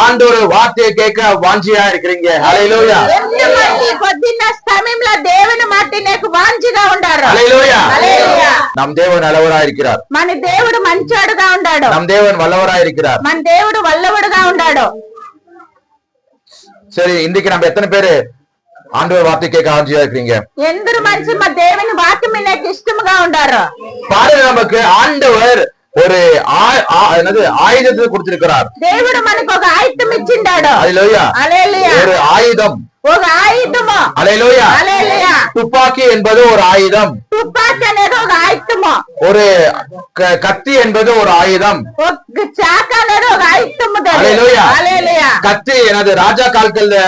ஆண்டவர் வார்த்தையை கேட்க வாஞ்சியா இருக்கிறீங்க. ஹல்லேலூயா. కొద్దిన్న సమయంలో దేవుని మాట నీకు వాంఛగా ఉండారు. ஹல்லேலூயா. హల్లెలూయా. நம் தேவன் நல்லவராய் இருக்கிறார். మన దేవుడు మంచోడుగా ఉండాడు. நம் தேவன் வல்லவராய் இருக்கிறார். మన దేవుడు వల్లవడుగా ఉండాడు. சரி, இன்னைக்கு நம்ம எத்தனை பேரு ஆண்டவர் வார்த்தை கேட்க ஆஞ்சியா இருக்கிறீங்க? ఎందరు మనుషులు మా దేవుని వాక్యం మీకు ఇష్టముగా ఉండారు. பாருங்க, நமக்கு ஆண்டவர் ஒரு ஆயுதத்தை கொடுத்திருக்கிறார். దేవుడు మనకు ఒక ఆయుధం ఇచ్చిండాడు. ஹல்லேலூயா. హల్లెలూయా. ஒரு ஆயுதம். ఒక ఆయుధము. ஹல்லேலూயா. హల్లెలూయా. துப்பாக்கி என்பது ஒரு ஆயுதம். తుపాకీ అనేది ఒక ఆయుధము. ஒரு கத்தி என்பது ஒரு ஆயுதம். ఒక చాక అనేది ఒక ఆయుధము. ஹல்லேலூயா. హల్లెలూయా. கத்தி ராஜா காலத்துல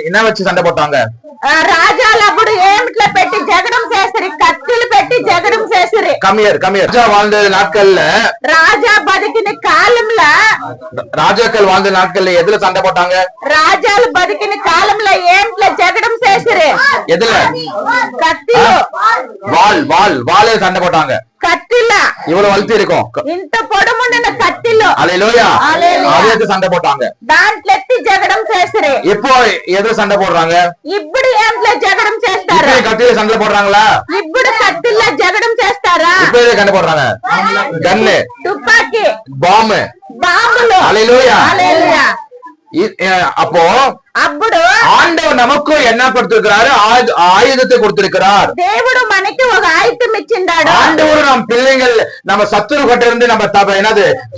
என்ன வச்சு சண்டை போட்டாங்க? రాజాలు అప్పుడు ఏమిట్లో పెట్టి జగడం చేసరి, కత్తులు పెట్టి జగడం చేసరి. கம்மியர் ராஜா வாழ்ந்த நாட்கள்ல, రాజా బతికిన కాలంలో, ராஜாக்கள் வாழ்ந்த நாட்கள்ல எதுல சண்டை போட்டாங்க? రాజాలు బతికిన కాలంలో ఏమిట్లో జగడం చేసరి? எதுல? కత్తిలో. வாழ சண்டை போட்டாங்க. కత్తిల இவ்வளவு வளர்த்தி இருக்கும், ఇంత పొడముండిన కత్తిలో. ஹல்லேலூயா. அதே சண்டை போட்டாங்க. దాంట్లో ఎత్తి జగడం చేసరి. இப்போ எதுல சண்டை போடுறாங்க? ఇప్పుడు ఏంట్లో జగడం చేస్తారు? கத்தியில சண்டை போடுறாங்களா? ఇప్పుడు కత్తిల్లో జగడం చేస్తారా? இப்போ சண்டை போடுறாங்க. கன்னு, తుపాకీ, பாம்பு, బాంబులు. ஹல்லேலூயா. హల్లెలూయా. அப்போ అప్పుడు ஆண்டவர் நமக்கு என்ன கொடுத்திருக்கிறாரு? ஆயுதத்தை கொடுத்திருக்கிறார். దేవుడు మనకి ఒక ఆయుధం ఇచ్చిండాడు. ஆண்டவர் நம் பிள்ளைகள் நம்ம சத்துரு கிட்ட இருந்து நம்ம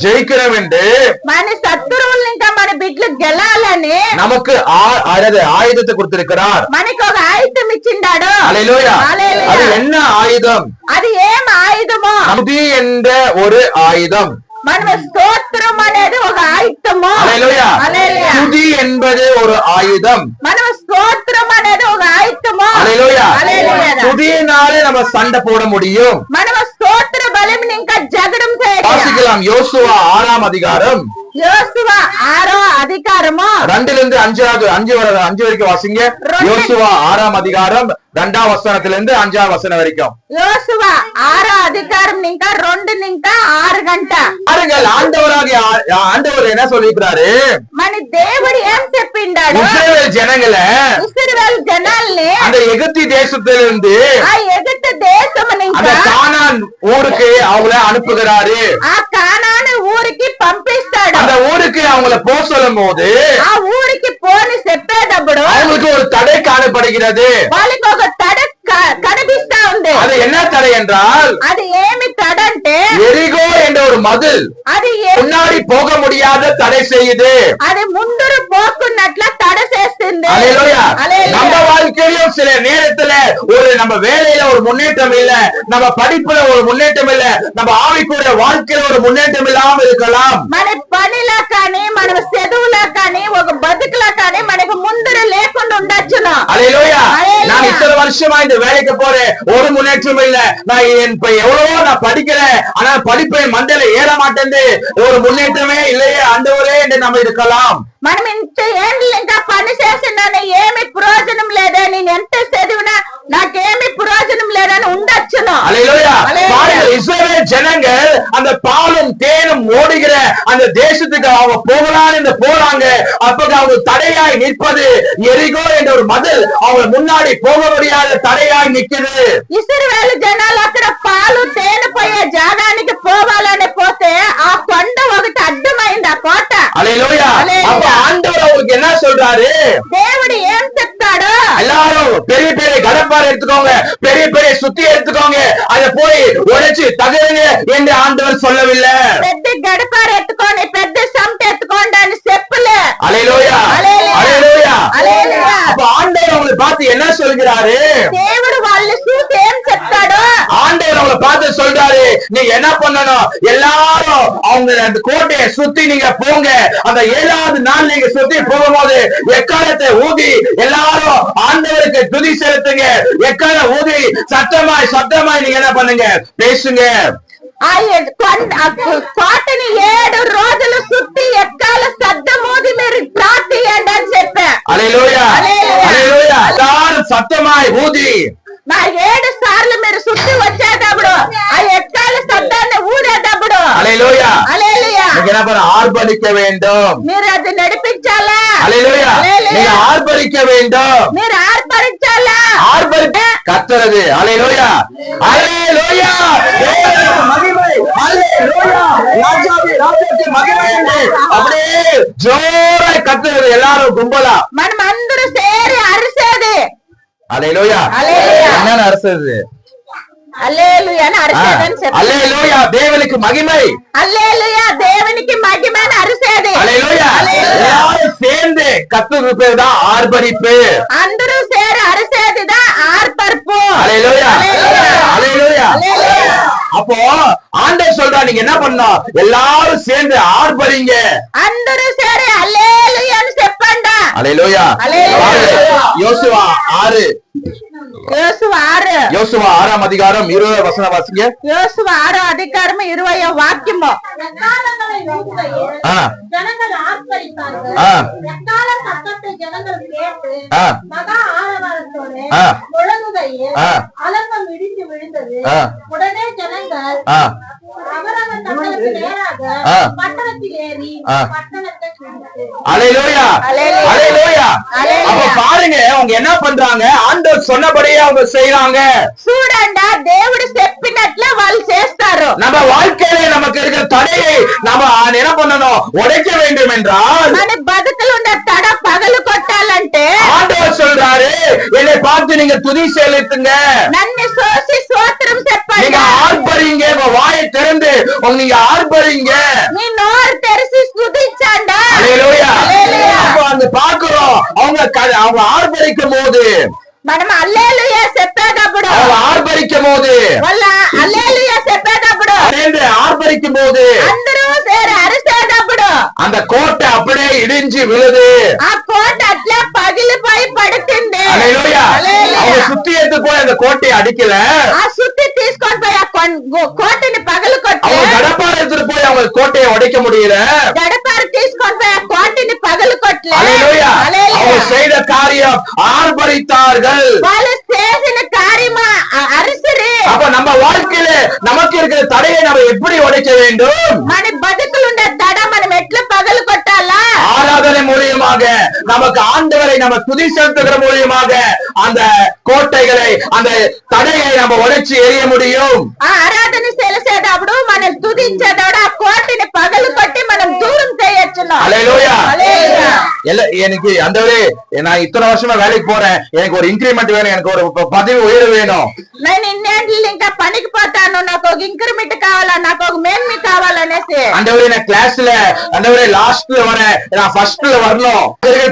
ஜெயிக்கிறோம் என்று, మన శత్రువుల్ని ఇంకా మన బిడ్డలు గెలాలని நமக்கு ஆயுதத்தை கொடுத்திருக்கிறார். మనకి ఒక ఆయుధం ఇచ్చిండాడు. ஹல்லேலூயா. హల్లెలూయా. அது என்ன ஆயுதம்? అది ఏం ఆయుధమో? துதி என்ற ஒரு ஆயுதம். మన స్తోత్రం అనేది ఒక ఆయుధము. ஹல்லேலூயா. హల్లెలూయా. துதி என்பது ஒரு ஆயுதம். మన స్తోత్రం అనేది ఒక ఆయుధము. ஹல்லேலூயா. హల్లెలూయా. துதியினாலே நம்ம சண்டை போட முடியும். మన స్తోత్ర బలం ఇంకా జగడం చేయగలం. வாசிக்கலாம். யோசுவா 6ஆம் அதிகாரம், యోసువ 6వ అధికారము 2 5 வரைக்கும் வாசிங்க. யோசுவா 6ஆம் அதிகாரம் 2ஆம் வசனத்திலிருந்து 5ஆம் வசனம் வரைக்கும். யோசுవ 6వ అధికారం ఇంకా 2 ఇంకా 6 గంట. பாருங்கள், ஆண்டவர் என்ன சொல்லிருக்கிறாரு? మన దేవుడు ఏం చెప్పిండాడు? இஸ்ரவேல் ஜனங்களை ఇశ్రాయేలు జనాల్ని அந்த எகிப்து தேசத்திலிருந்து ఆ ఎగిప్తు దేశముని அந்த கானான் ஊருக்கு அவங்கள அனுப்புகிறாரு. ఆ కానాను ఊరికి పంపిస్తాడు. அந்த ஊருக்கு அவங்கள போக சொல்லும் போது ఆ ఊరికి పోని చెప్పేటప్పుడు அவங்களுக்கு ஒரு தடை காணப்படுகிறது. వాళ్ళకి ఒక తడ కనిపిస్తా ఉంది. அது என்ன தடை என்றால், అది ఏమి తడంటే எரிகோ என்ற ஒரு மதில் అది முன்னாடி போக முடியாத தடை செய்யுது. అది ముందురు పోకున్నట్ల తడ చేస్తుంది. ஹல்லேலூயா. நம்ம வாழ்க்கையிலும் சில நேரத்துல நம்ம வேலையில ஒரு முன்னேற்றம் இல்ல, நம்ம படிப்புல ஒரு முன்னேற்றம் இல்ல, நம்ம ஆவிக்குரிய வாழ்க்கையில ஒரு முன்னேற்றம் இல்லாம இருக்கலாம். మన పనిలో కానీ మన చదువులో కానీ ఒక బతుకులో కానీ మనకు ముందర లేకుండా ఉండొచ్చును. ஹல்லேலூயா. நான் இத்தனை வருஷமா இந்த வேலைக்கு போறேன், ஒரு முன்னேற்றம் இல்ல. நான் இப்ப எவ்வளவோ நான் படிக்கிறேன், ஆனா படிப்பை மண்டையில ஏற மாட்டேன், ஒரு முன்னேற்றமே இல்லையே ஆண்டவரே என்று நம்ம இருக்கலாம். మనం ఇంత ఏండ్లు ఇంకా పని చేసినాను, ఏమి ప్రయోజనం లేదా, నేను ఎంత చదివినా నాకేమి ప్రయోజనం లేదని ఉండొచ్చును. ஹல்லேலூயா. பாருங்கள், இஸ்ரவேல் ஜனங்கள் அந்த பாலும் தேனும் ஓடுகிற அந்த தேசத்துக்கு அவங்க போகலான்னு போறாங்க. அப்ப அவங்க தடையாய் நிற்பது எரிகோ என்ற ஒரு மதில் அவங்க முன்னாடி போக முடியாத தடையாய் நிக்குது. ఇశ్రాయేలు జనాలు అక్కడ పాలు తేనె పోయే జాగానికి పోవాలని పోతే ఆ కొండ ఒకటి అడ్డమైంది, ఆ కోట. ஹல்லேலூயா. அப்ப ஆண்டவர் அவங்களுக்கு என்ன சொல்றாரு? దేవుడు ఏం చెప్తాడు? எல்லாரும் பெரிய பெரிய கடப்பாறை எடுத்துக்கோங்க, பெரிய பெரிய சுத்தி எடுத்துக்கோங்க, அதை போய் உடைச்சு தகருங்க என்று ஆண்டவர் சொல்லவில்லை. పెద్ద గడపార ఎత్తుకొని పెద్ద సంట ఎత్తుకోండి అని చెప్పలే. ஹல்லேலூயா. ஹல்லேலூயா. హల్లెలూయా. அப்ப ஆண்டவர் அவங்களை பார்த்து என்ன சொல்கிறாரு? దేవుడు వాళ్ళని చూసి ఏం చెప్తాడు? ஆண்டவர் அவங்களை பார்த்து சொல்றாரு, நீங்க என்ன பண்ணணும்? எல்லாரும் அவங்க அந்த கோட்டையை சுத்தி நீங்க போங்க. அந்த 7வது நாள் நீங்க சுத்தி போகும்போது எக்காலத்தை ஊதி எல்லாரும் ஆண்டவருக்கு துதி செலுத்துங்க. எக்கால ஊதி சத்தமாய் நீங்க என்ன பண்ணுங்க? பேசுங்க. ఆ కోటని 7 రోజులు సుత్తి ఎక్కాల శబ్దమోది మీరు ప్రార్థియండి అని చెప్పా. హల్లెలూయా. హల్లెలూయా. எல்லாரும் சத்தமாய் ஊதி నా 7 సార్లు మీరు సుత్తి వచ్చేటప్పుడు ఆ ఎక్కాల శబ్దాన్ని ఊదేటప్పుడు హల్లెలూయా. హల్లెలూయా. நீங்க என்ன பண்ண ஆர்ப்பரிக்க வேண்டும். మీరు అది నడిపించాలా. ஹல்லேலூயா. நீங்க ஆர்ப்பரிக்க வேண்டும். మీరు ఆర్పరించాలా. ஆர்ப்பரிக்க கத்துறது. ஹல்லேலூயா. ஹல்லேலூயா. தேவனுக்கு மகிமை. ஹல்லேலூயா. ராஜாவுக்கு மகிமை என்று அப்படியே ஜோராய் கத்துறது எல்லாரும் கும்பலா. మనం అందరూ సేరి అరిసేది. ஹல்லேலூயா. என்ன அரசுது? హల్లెలూయా అని అరిసేదని చెప్పారు. హల్లెలూయా. దేవునికి మహిமை. హల్లెలూయా. దేవునికి మహిమ అని అరిసేది. ஹல்லேலூயா. எல்லாரும் சேர்ந்து கத்துறது பேர் தான் ஆர்ப்பரிப்பு. అందరూ సేరి అరిసేదిదా ఆర్పర్పు. ஹல்லேலூயா. ஹல்லேலூயா. அப்போ ஆண்டவர் சொல்றா நீங்க என்ன பண்ணணும், எல்லாரும் சேர்ந்து ஆர்ப்பரிங்க. అందరూ సేరి హల్లెలూయా అని చెప్పండి. ஹல்லேலூயா. யோசுவா 6 யோசுவா 6ஆம் அதிகாரம் 20 வசனம் வாசிங்க. யோசுவா 6 அதிகாரம் 20 வாக்கியம். ஜனங்கள் ஆர்ப்பரித்தார்கள். எக்கால சத்தத்தை ஜனங்கள் கேட்டு மகா ஆரவாரத்தோடு முழங்குகையில் அலங்கம் இடிந்து விழுந்தது. உடனே ஜனங்கள் அவரவர் தங்களுக்கு நேராக பட்டணத்தில் ஏறி பட்டணத்தை சுற்றினார்கள். ஹல்லேலூயா. ஹல்லேலூயா. அப்ப பாருங்க அவங்க என்ன பண்றாங்க, ஆண்டவர் சொன்னபடியே அவங்க செய்றாங்க. చూడండి దేవుడు చెప్పినట్లే వాళ్ళు చేస్తారు. நம்ம வாழ்க்கையில நமக்கு இருக்கிற தடையை நாம என்ன பண்ணணும், உடைக்க வேண்டும் என்றால் మన బతుకులు ఉన్న తడ పగలు కొట్టాలంటే ஆண்டவர் சொல்றாரு என்னை பார்த்து நீங்க துதி செலுத்துங்க, నన్ను సోసి స్తోత్రం చెప్పండి, நீங்க ஆர்ப்பரிங்க, உங்க வாயை திறந்து நீங்க ஆர்ப்பரிங்க. మీ నోరు తెరిచి స్తుతించండి. ஹல்லேலூயா. அப்ப அங்க பாக்குறோம் அவங்க ஆர்ப்பரிக்கும் போது, మనం హల్లెలూయా చెప్పేటప్పుడు, அவங்க ஆர்ப்பரிக்கும் போது, వాళ్ళ హల్లెలూయా చెప్పేటప్పుడు, ஆர்ப்பரிக்கும் போது అందరూ సేరి అరిసేటప్పుడు அந்த கோட்டை அப்படியே இடிஞ்சு விழுது. ఆ కోట అట్లా పగిలిపోయి పడుతుంది. ஹல்லேலூயா. அவங்க சுத்தி எடுத்து போய் அந்த கோட்டையை அடிக்கல, ఆ సుత్తి తీసుకొని పోయి ఆ కోటని పగలు కొట్టి, அவங்க கடப்பாறை எடுத்துட்டு போய் அவங்க கோட்டையை உடைக்க முடியல. గడపారు తీసుకొని పోయి ఆ కోటని పగలు కొట్టలే. ஹல்லேலூயா. அவங்க செய்த காரியம் ஆர்ப்பரித்தார்கள். వాళ్ళు చేసిన కార్యమా అరిసిరి. அப்ப நம்ம வாழ்க்கையில நமக்கு இருக்கிற தடையை நம்ம எப்படி உடைக்க வேண்டும்? మన బతుకులుండే తడ మనం ఎట్లా పగలు కొట్టాలా? ஆராதனை மூலியமாக நமக்கு ஆண்டவரை நம்ம துதி செலுத்துகிற மூலியமாக அந்த கோட்டைகளை அந்த தடையை நம்ம உடைச்சு எறிய முடியும். ఆ ఆరాధన చేసేటప్పుడు మనం తుదించేటప్పుడు ఆ కోటని పగలు కొట్టి మనం దూరం చేయొచ్చును. ஹல்லேலூயா. హల్లెలూయా. எனக்கு ஆண்டவரே நான் இத்தனை வருஷமா வேலைக்கு போறேன், எனக்கு ஒரு இன்கிரிமெண்ட் வேணும், எனக்கு ஒரு பதவி உயர்வு வேணும், నేను ఇన్నేళ్ళు ఇంకా పనికి పోతాను, నాకు ఒక ఇంక్రిమెంట్ కావాలా, నాకు ఒక మేన్మి కావాలనేసి ஆண்டவரே நான் கிளாஸ்ல ஆண்டவரே லாஸ்ட்ல வரேன், நான் ஃபர்ஸ்ட்ல வரணும்,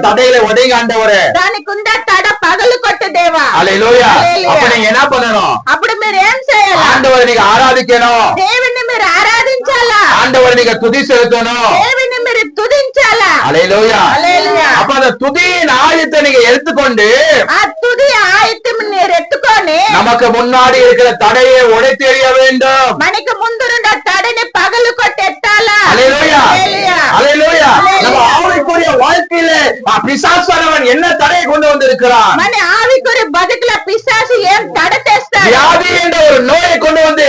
தடையில உடைங்க ஆண்டவரே. దానికి ఉండే తడ పగలు కొట్టు దేవా. ஹல்லேலூயா. அப்ப நீங்க என்ன பண்ணணும், అప్పుడు మీరు ఏం చేయాలి? ஆண்டவரை நீங்க ஆராதிக்கணும், దేవుని మీరు ఆరాధించాలా, ஆண்டவரை நீங்க துதி செலுத்தணும். దేవుని మీరు తుదించాలా. ஹல்லேலூயா. హల్లెలూయా. அப்ப அந்த துதியின் ஆயுதத்தை நீங்க எடுத்துக்கொண்டு ఆ తుది ఆయుధం మీరు ఎత్తుకొని நமக்கு முன்னாடி இருக்கிற தடையை உடைத்தெறிய வேண்டும். మనకి ముందున్న తడిని పగలు కొట్టి ఎత్తాలా. ஹல்லேலூயா. హల్లెలూయా. ஹல்லேலூயா. ஹல்லேலூயா. நம்ம ஆவிக்குரிய வாழ்க்கையில பிசாசானவன் என்ன தடையை கொண்டு வந்திருக்கிறான்? మన ఆవికురి బతుకుల పిశాచి ఏం తడ తెస్తాడు? வியாதி என்ற ஒரு நோயை கொண்டு வந்து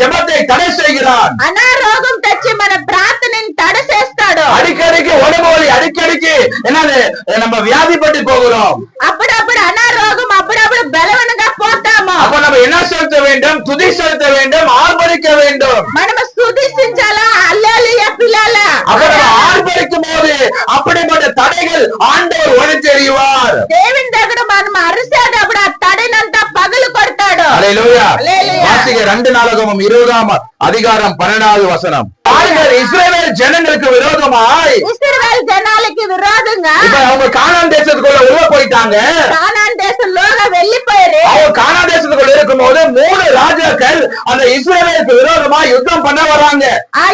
ஜெபத்தை தடை செய்கிறான். అనారోగం తెచ్చి మన ప్రార్థనని తడ చేస్తాడు. அடிக்கடிக்கு உடம்பு வலி, அடிக்கடிக்கு என்னது நம்ம வியாதிப்பட்டு போகிறோம். అప్పుడప్పుడు అనారోగం, అప్పుడప్పుడు బలవనగా పోతాము. அப்ப நம்ம என்ன செலுத்த வேண்டும், துதி செலுத்த வேண்டும், ஆர்ப்பரிக்க வேண்டும். మనము స్తుతించాలా, హల్లెలూయా పిల్లాలా. அப்ப நம்ம ஆர்ப்பரிக்கும் போது அப்படிப்பட்ட தடைகள் ஆண்டவர் உடைத்தெறிவார். దేవుని దగ్గర మనం అరిసేటప్పుడు ఆ తడినంతా పగలు కొడతాడు. ஹல்லேலூயா. ஹல்லேலூயா. வாசிங்க 2 நாளாகமம் 20ஆம் அதிகாரம் 12வது வசனம். பாருங்கள், இஸ்ரவேல் ஜனங்களுக்கு விரோதமாய் ఇశ్రాయేలు జనాలకి విరోధంగా இப்ப அவங்க கானான் தேசத்துக்குள்ள உள்ள போயிட்டாங்க. కానాన్ దేశంలోగా వెళ్ళిపోయారు. அவங்க கானான் தேசத்துக்குள்ள இருக்கும்போது 3 ராஜாக்கள் அந்த இஸ்ரவேலுக்கு விரோதமா யுத்தம் பண்ண வராங்க. ఆ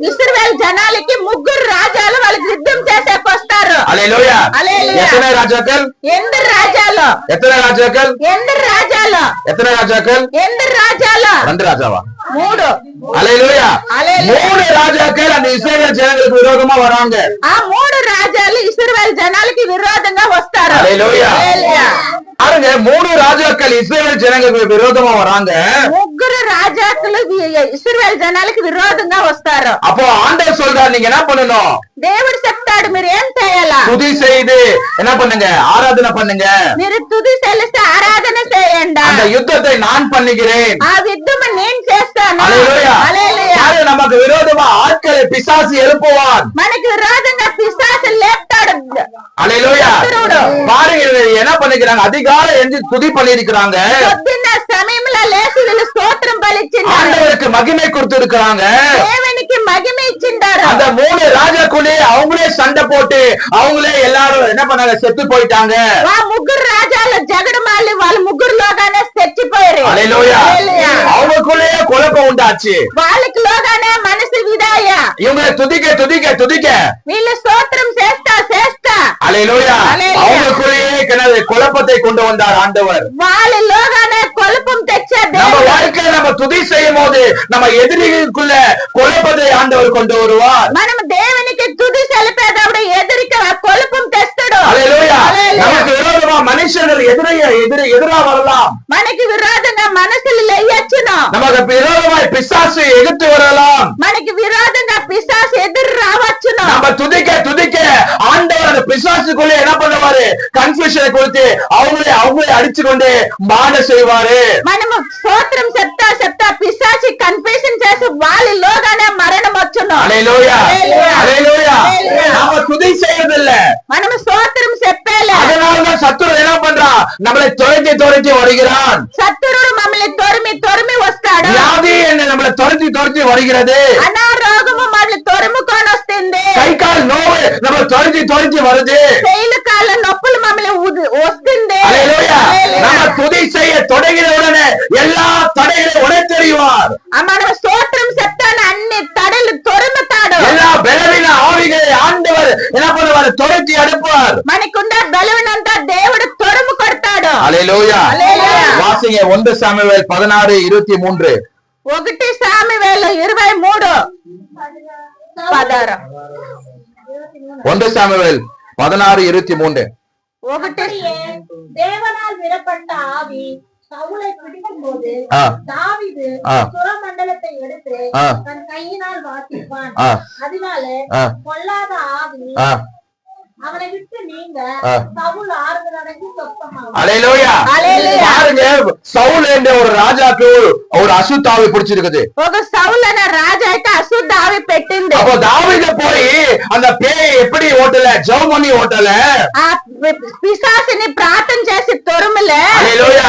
ఇశ్రాయేలు జనాలకి 3 రాజాలు వాళ్ళకి యుద్ధం చేసేకి వస్తారు. ஹல்லேலூயா. హల్లెలూయా. எத்தனை ராஜாக்கள்? ఎందరు రాజాలు? எத்தனை ராஜாக்கள்? ఎందరు రాజాలు? எத்தனை ராஜாக்கள்? ఎందరు రాజాలు? 2 ராஜாவா? 3. ஹல்லேலூயா. ஹல்லேலூயா. 3 ராஜாக்கள் அந்த இஸ்ரவேல் ஜனங்களுக்கு விரோதமா வராங்க. ఆ 3 రాజాలు ఇశ్రాయేలు జనాలకి విరోధంగా వస్తారు. ஹல்லேலூயா. హల్లెలూయా. பாருங்க, 3 ராஜாக்கள் இஸ்ரவேல் ஜனங்களுக்கு விரோதமா வராங்க. 3 ముగ్గురు రాజాకులు ఇశ్రాయేలు జనాలకి విరోధంగా వస్తారు. அப்போ ஆண்டவர் சொல்றார் நீங்க என்ன பண்ணணும்? దేవుడు చెప్తాడు మీరు ఏం చేయాలా? துதி செய்து என்ன பண்ணுங்க? ஆராதனை பண்ணுங்க. మీరు తుది చెల్లిస్తే ఆరాధన చేయండి. அந்த யுத்தத்தை நான் பண்ணுகிறேன். ఆ యుద్ధం నేను చేస్తాను. హల్లెలూయా. హల్లెలూయా. நமக்கு விரோதமா ஆட்களை பிசாசு எழுப்புவான். మనకి విరోధంగా పిశాచు లేపుతాడు. ஹல்லேலூயா. பாருங்க என்ன பண்ணிக்கிறாங்க? அதிகாலை எழுந்து துதி பண்ணிருக்கிறாங்க. పొద్దున్న సమయంలో లేచి వీళ్ళు స్తోత్రం బలిచ్చిండారు. ஆண்டவருக்கு மகிமை கொடுத்திருக்கிறாங்க. దేవునికి మహిమ ఇచ్చిండారు. அந்த 3 రాజాకులే அவங்களே சண்டை போட்டு அவங்களே எல்லாரும் என்ன பண்ணாங்க? செத்து போயிட்டாங்க. ఆ ముగ్గురు రాజాల జగడమాలి వాళ్ళ ముగ్గురులోగానే చచ్చిపోయారు. ஹல்லேலூயா. அவங்களுக்குள்ளே குழப்பம் உண்டாச்சு. వాళ్ళకి లోగానే మనసు విదాయ. இவங்க துதிக்க துதிக்க துதிக்க వీళ్ళు స్తోత్రం చేస్తా చేస్తా ஹல்லேலூயா. அவங்களுக்குள்ளே குழப்பத்தை கொண்டு வந்தார் ஆண்டவர். వాళ్ళలోగానే కొలుపం తెచ్చే நம்ம வாழ்க்கையில நம்ம துதி செய்யும் போது நம்ம எதிரிகளுக்குள்ள குழப்பத்தை ஆண்டவர் கொண்டு வருவார். మనం దేవునికి తుది సెలిపేటప్పుడు ఎదురికి కొలుపం తెస్తాడు. ஹல்லேலூயா. நமக்கு விரோதமா மனுஷர்கள் எதிரா வரலாம். మనకి విరోధంగా మనసులు లేయొచ్చును. நமக்கு விரோதமாய் பிசாசு எதிர்த்து வரலாம். మనకి విరోధంగా పిశాచు ఎదురు రావచ్చును. நம்ம துதிக்க துதிக்க ஆண்டவர் அந்த பிசாசுக்குள்ளே என்ன பண்ணுவாரு? கன்ஃபியூஷனை கொடுத்து அவங்களே அடிச்சு கொண்டு மாட செய்வாரு. మనము స్తోత్రం చెప్తా చెప్తా పిశాచి కన్ఫ్యూషన్ చేసి వాళ్ళలోగానే మరణం వచ్చును. ஹல்லேலூயா. ஹல்லேலూயா. நாம துதி செய்யறதில்ல. మనము స్తోత్రం చెప్పేలే. அதனாலதான் சத்துரு என்ன பண்றான்? நம்மளை துரத்தி வருகிறான். శత్రుడు మమ్మల్ని తొరిమి వస్తాడు. வியாதி என்ன நம்மளை துரத்தி வருகிறது. అనారోగము మమ్మల్ని తొరుముకొని వస్తుంది. கை கால் நோவு நம்மளை துரத்தி வருது. చేయిల కాళ్ళ నొప్పులు మమ్మల్ని వస్తుంది. ஹல்லேலூயா. நம்ம துதி செய்ய தொடங்கின உடனே எல்லா தடைகளையும் உடைத்தெறிவார். మనం స్తోత్రం చెప్తాను అన్ని తడలు తొరుముతాడు. எல்லா பலவீன ஆவிகளை ஆண்டவர் என்ன பண்ணுவார்? துரத்தி அனுப்புவார். మనకున్న బలవనంతా దేవుడు తొరుము కొడతాడు. ஹல்லேலூயா. హల్లెలూయా. வாசிங்க 1 சாமுவேல் 16:23. 1 సామువేలు 23 16. 1 சாமுவேல் 16:23. தேவனால் விடப்பட்ட ஆவி சவுலை பிடிக்கும் போது தாவீது சுரமண்டலத்தை எடுத்து தன் கையினால் வாசிப்பான். அதனால பொல்லாத ஆவி அவனை விட்டு நீங்க சவுல் ஆறுதல் அடைந்து சொப்பமாகும். ஹல்லேலூயா. பாருங்க, சவுல் என்ற ஒரு ராஜாக்கு ஒரு அசுத்தாவி பிடிச்சிருக்குது. ఒక సౌలు అనే రాజు అయితే అశుద్ధ ఆవి పెట్టింది. அப்போ தாவீது போய் அந்த பேயை எப்படி ஓட்டல? ஜெபம் பண்ணி ஓட்டல. ఆ పిశాచిని ప్రార్థన చేసి తొరుములే. ஹல்லேலூயா.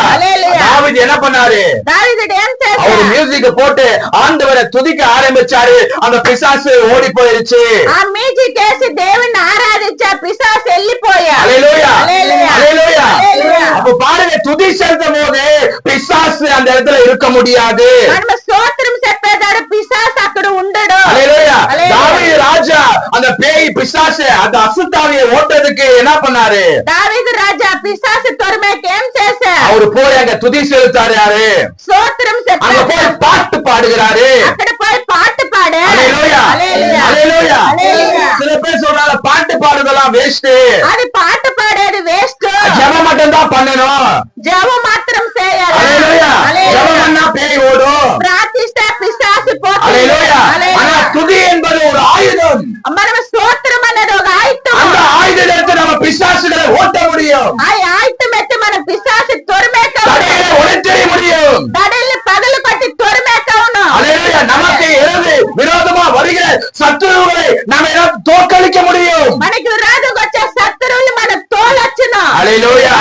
தாவீது என்ன பண்ணாரு? దావీదు ఏం చేశాడు? அவர் மியூசிக் போட்டு ஆண்டவரை துதிக்க ஆரம்பிச்சாரு. அந்த பிசாசு ஓடி போயிருச்சு. ఆ మ్యూజిక్ వేసి దేవుని ఆరాధించా పిశాచు వెళ్ళిపోయా. ஹல்லேலூயா. హల్లెలూయా. ஹல்லேலూயா. హల్లెలూయా. அப்ப பாருங்க, துதி செலுத்தும் போது பிசாசு அந்த இடத்துல இருக்க முடியாது. మనం స్తోత్రం చెప్పేదాడు పిశాచు అక్కడ ఉండడు. ஹல்லேலூயா. హల్లెలూయా. தாவீது ராஜா அந்த பேய் பிசாசு அந்த அசுத்தாவியை ஓட்டதுக்கு என்ன பண்ணாரு? దావీదు రాజా పిశాచు తొరిమేకి ఏం చేశా? அவரு போய் அங்க துதி செலுத்தாரு. யாரு? స్తోత్రం அங்க చెప్పాడు. போய் பாட்டு பாடுகிறாரு. అక్కడ పోయి పాట పాడే. ஹல்லேலூயா. హల్లెలూయా. ஹல்லேலூயா. హల్లెలూయా. சில பேர் சொல்றாங்க பாட்டு பாடுதெல்லாம் வேஸ்ட். అది పాట పాడేది వేస్ట్. ஜெபம் மட்டும் தான் பண்ணணும். జపం మాత్రం చేయాలి. ஹல்லேலூயா. ஜெபம் பண்ணா பேய் ஓடும். ప్రార్థిస్తే పిశాచు పోతుంది. ஹல்லேலூயா. ஆனா துதி என்பது ஒரு ஆயுதம். మనం స్తోత్రం అనేది ఒక ఆయుధం. அந்த ஆயுதத்தை எடுத்து நம்ம பிசாசுகளை ஓட்ட முடியும். ఆ ఆయుధం ఎత్తి మనం పిశాచు తొరిమేక தடையை உடைத்தெறிய முடியும். దడల్ని పగలు కొట్టి తొరిమేకవును. ஹல்லேலூயா. நமக்கு எதிராக விரோதமா வருகிற சத்துருவை நாம தோற்கடிக்க முடியும். మనకి విరోధం వచ్చే శత్రువులు మన తోలొచ్చును. ஹல்லேலூயா.